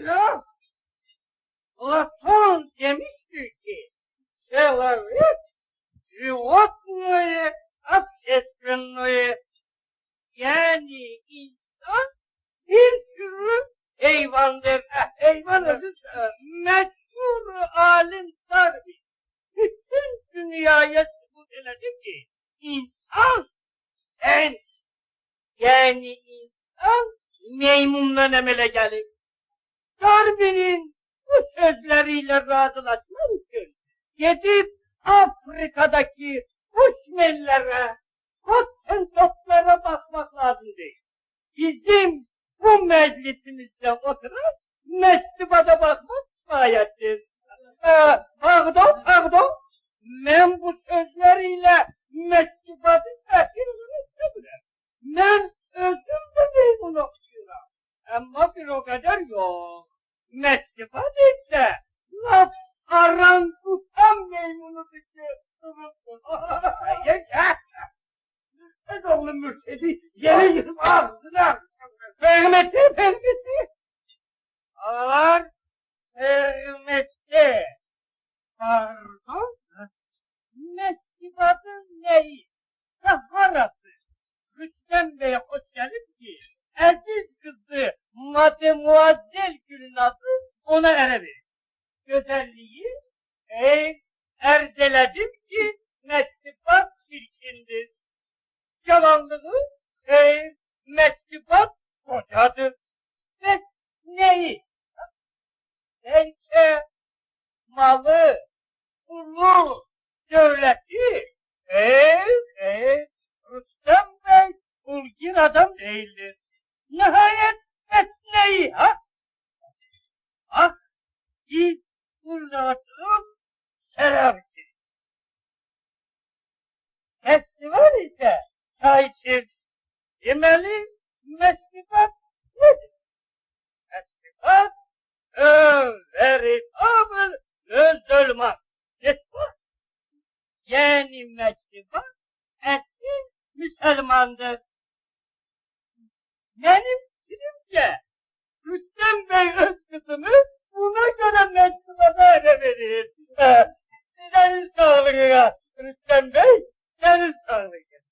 Ya, Platon demiştir ki, человек животное общественное. Yani insan bir türlü hayvandır. Hayvanız meşhur alim sahibi. Bütün dünyaya sübut edildi ki insan en yani insan meymundan emele gelir. Darwin'in bu sözleriyle razılaşmak için gidip Afrika'daki bushmenlere, hottentotlara bakmak lazımdı. Bizim bu meclisimizde oturup mektubada bakmak ayettir. Pardon. Ben bu sözleriyle mektubatı tehir etmem. Ben özüm de meymun okuyorum. Ama bir o kadar yok. Mektubat ise laf aran tutan meymunu Yaşa! Ez oğlum mürtedi, yere yıkıp ağzına! Hürmeti! Ağır, hürmeti! Pardon? Mektubatın neyi? Saharası! Rüstem Bey'e hoş geldin ki, aziz kızı Mademoiselle Gül'ün adı ona erebilir. Güzelliği, erdeledim ki mektubat çirkindir. Yalanlığı, mektubat kocadır. Ve neyi? Belki malı, pulu, devleti, Rüstem Bey bulgin adam değildir. Nihayet neyi ha? Ah, biz fırlatıp serersin. Festival ise çayçır. Demeli mektubat nedir? Mektubat veritable musulman. N'est-ce yani mektubat eski Müslümandır. Benim fikrimce Rüstem Bey öz kızını buna göre mektubata ele verir. Senin sağlığına Rüstem Bey, senin sağlığına.